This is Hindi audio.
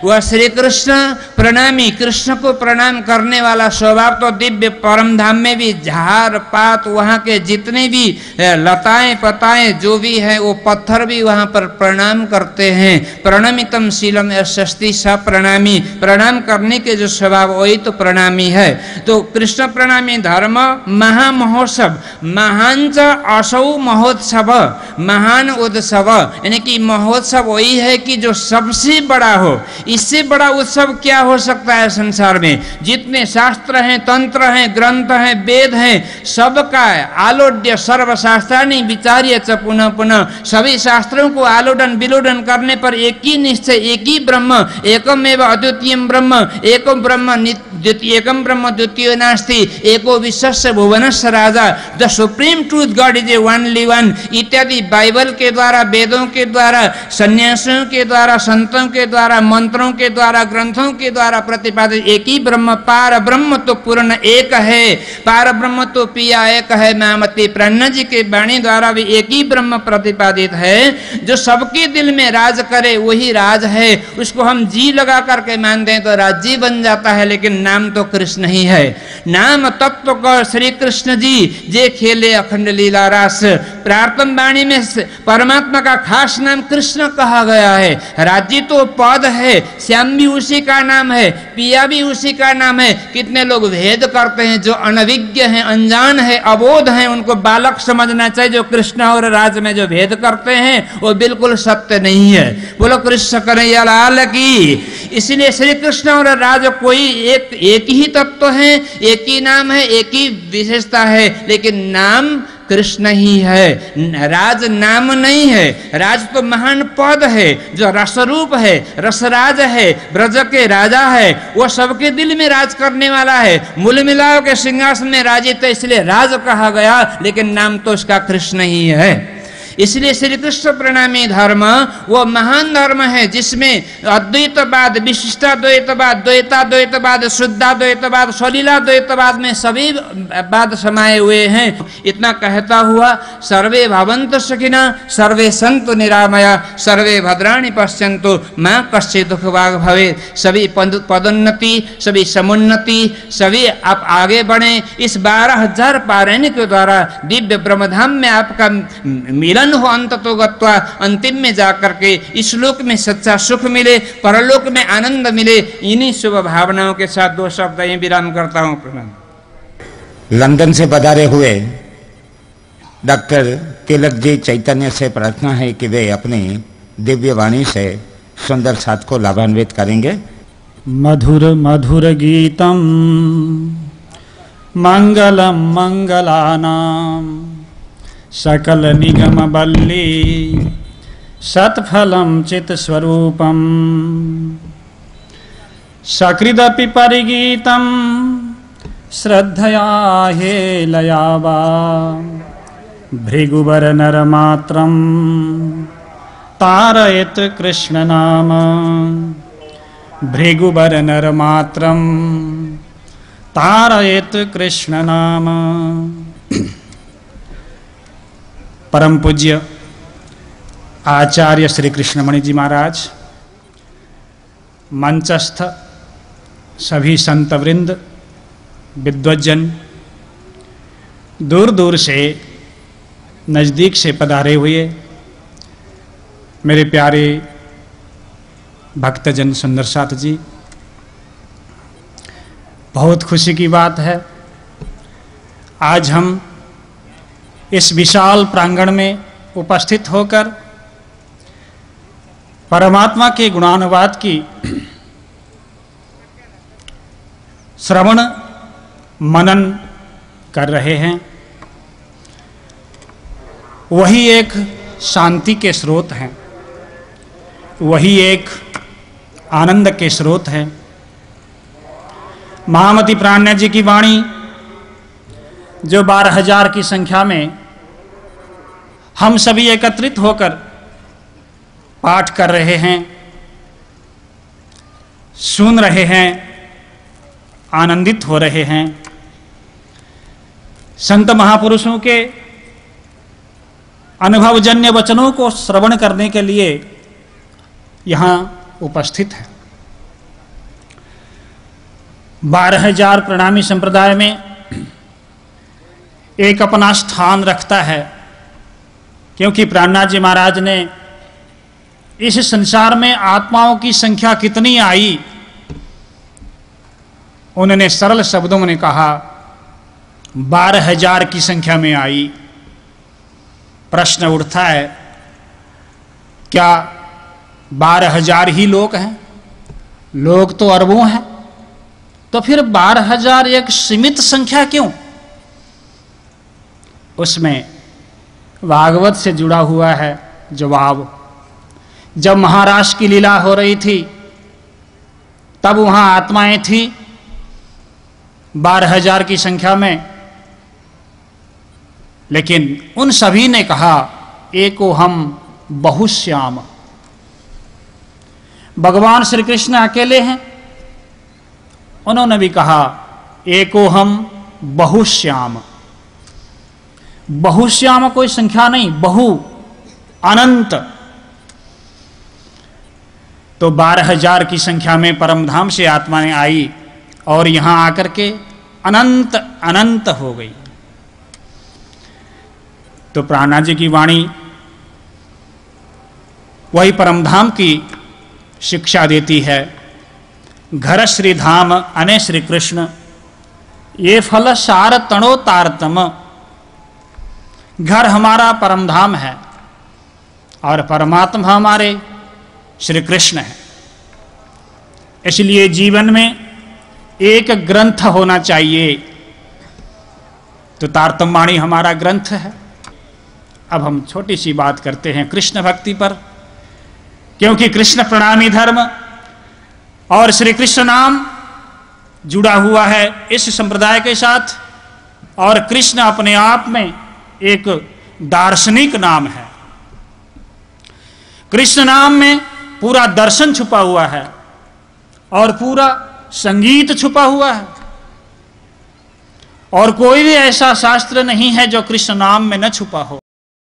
वह श्री कृष्ण प्रणामी, कृष्ण को प्रणाम करने वाला स्वभाव तो दिव्य परम धाम में भी झाड़ पात, वहाँ के जितने भी लताएं पताएं जो भी है वो पत्थर भी वहाँ पर प्रणाम करते हैं। प्रणमितम शीलम यशस्ति स प्रणामी, प्रणाम करने के जो स्वभाव वही तो प्रणामी है। तो कृष्ण प्रणामी धर्म महामहोत्सव, महान च असौ महोत्सव, महान उत्सव यानी कि महोत्सव वही है कि जो सबसे बड़ा हो। इससे बड़ा उत्सव क्या हो सकता है संसार में? जितने शास्त्र हैं, तंत्र हैं, ग्रंथ हैं, वेद हैं, सबका आलोड्य सर्वशास्त्राणि विचार्य च पुनः पुनः, सभी शास्त्रों को आलोडन विलोडन करने पर एक ही निश्चय, एक ही ब्रह्म, एकमेव अद्वितीयम ब्रह्म, एको ब्रह्म एकम ब्रह्म द्वितीयो नास्ति, एको विश्वस्य भुवनस्य राजा, the supreme truth God is a only one इत्यादि बाइबल के द्वारा, वेदों के द्वारा, सन्यासियों के द्वारा, संतों के द्वारा, मंत्रों के द्वारा, ग्रंथों के द्वारा प्रतिपादित एक ही ब्रह्म, पार ब्रह्म तो पूर्ण एक है, पार ब्रह्म तो पिया एक है। महामती प्रणा जी के वाणी द्वारा भी एक ही ब्रह्म प्रतिपादित है। जो सबके दिल में राज करे वही राज है। उसको हम जी लगा करके मानते हैं तो राज्य बन जाता है, लेकिन नाम तो कृष्ण ही है। नाम तत्व को श्री कृष्ण जी जे खेले अखंड लीला रास। प्रार्थना वाणी में परमात्मा का खास नाम कृष्ण कहा गया है। राज्य तो पद है, श्याम भी उसी का नाम है, पिया भी उसी का नाम है। कितने लोग भेद करते हैं, जो अनविज्ञ हैं, अनजान है, अबोध हैं, उनको बालक समझना चाहिए। जो कृष्ण और राज में जो भेद करते हैं वो बिल्कुल सत्य नहीं है। बोलो कृष्ण कन्हैया लाल की। इसलिए श्री कृष्ण और राज कोई एक ही तत्व है, एक ही नाम है, एक ही विशेषता है, लेकिन नाम कृष्ण ही है। राज नाम नहीं है। राज तो महान पद है, जो रसरूप है, रसराज है, ब्रज के राजा है, वो सबके दिल में राज करने वाला है। मूल मिलाओ के सिंहासन में राजित है, इसलिए राज कहा गया, लेकिन नाम तो उसका कृष्ण ही है। इसलिए श्री कृष्ण प्रणामी धर्म वो महान धर्म है, जिसमें अद्वैतवाद, विशिष्टाद्वैतवाद, द्वैताद्वैतवाद, शुद्धाद्वैतवाद, सलीलाद्वैतवाद में सभी वाद समाये हुए हैं। इतना कहता हुआ सर्वे भवन्तु सुखिना सर्वे सन्तु निरामया सर्वे भद्राणि पश्यन्तु मां कश्चित् दुःखभाग् भवेत्। सभी पदोन्नति, सभी समुन्नति, सभी आप आगे बढ़े। इस 12,000 पारायण के द्वारा दिव्य ब्रह्मधाम में आपका मिलन हो, अंत तो गत्वा, अंतिम में जाकर के इस लोक में सच्चा सुख मिले, परलोक में आनंद मिले। इन्हीं शुभ भावनाओं के साथ 2 शब्द यहीं विराम करता हूं। प्रणाम। लंदन से पधारे हुए डॉक्टर तिलक जी चैतन्य से प्रार्थना है कि वे अपनी दिव्य वाणी से सुंदर साथ को लाभान्वित करेंगे। मधुर मधुर गीतम मंगलम मंगलानाम सकल निगम बल्ली सत्फलम चित स्वरूपम सकृदपि परिगीतम श्रद्धया हेलयावा भृगुवर नरमात्रम तारयत कृष्ण नाम भृगुवर नरमात्रम तारयत कृष्ण नाम। परम पूज्य आचार्य श्री कृष्णमणि जी महाराज, मंचस्थ सभी संतवृंद, विद्वज्जन, दूर दूर से नज़दीक से पधारे हुए मेरे प्यारे भक्तजन सुंदर साथ जी, बहुत खुशी की बात है आज हम इस विशाल प्रांगण में उपस्थित होकर परमात्मा के गुणानुवाद की श्रवण मनन कर रहे हैं। वही एक शांति के स्रोत हैं, वही एक आनंद के स्रोत हैं। महामती प्राणा जी की वाणी जो 12,000 की संख्या में हम सभी एकत्रित होकर पाठ कर रहे हैं, सुन रहे हैं, आनंदित हो रहे हैं। संत महापुरुषों के अनुभवजन्य वचनों को श्रवण करने के लिए यहाँ उपस्थित है। 12,000 प्रणामी संप्रदाय में एक अपना स्थान रखता है, क्योंकि प्राणनाथ जी महाराज ने इस संसार में आत्माओं की संख्या कितनी आई, उन्होंने सरल शब्दों में कहा 12,000 की संख्या में आई। प्रश्न उठता है, क्या 12,000 ही लोग हैं? लोग तो अरबों हैं, तो फिर 12,000 एक सीमित संख्या क्यों? उसमें भागवत से जुड़ा हुआ है जवाब। जब महाराष्ट्र की लीला हो रही थी तब वहां आत्माएं थी 12,000 की संख्या में, लेकिन उन सभी ने कहा एको हम बहुश्याम। भगवान श्री कृष्ण अकेले हैं, उन्होंने भी कहा एको हम बहुश्याम। बहुश्याम कोई संख्या नहीं, बहु अनंत। तो 12,000 की संख्या में परमधाम से आत्माएं आई और यहां आकर के अनंत अनंत हो गई। तो प्राणनाथ जी की वाणी वही परमधाम की शिक्षा देती है। घर श्री धाम अने श्री कृष्ण, ये फल सार तणो तारतम। घर हमारा परमधाम है और परमात्मा हमारे श्री कृष्ण है। इसलिए जीवन में एक ग्रंथ होना चाहिए, तो तारतम वाणी हमारा ग्रंथ है। अब हम छोटी सी बात करते हैं कृष्ण भक्ति पर, क्योंकि कृष्ण प्रणामी धर्म और श्री कृष्ण नाम जुड़ा हुआ है इस संप्रदाय के साथ, और कृष्ण अपने आप में एक दार्शनिक नाम है। कृष्ण नाम में पूरा दर्शन छुपा हुआ है और पूरा संगीत छुपा हुआ है, और कोई भी ऐसा शास्त्र नहीं है जो कृष्ण नाम में न छुपा हो।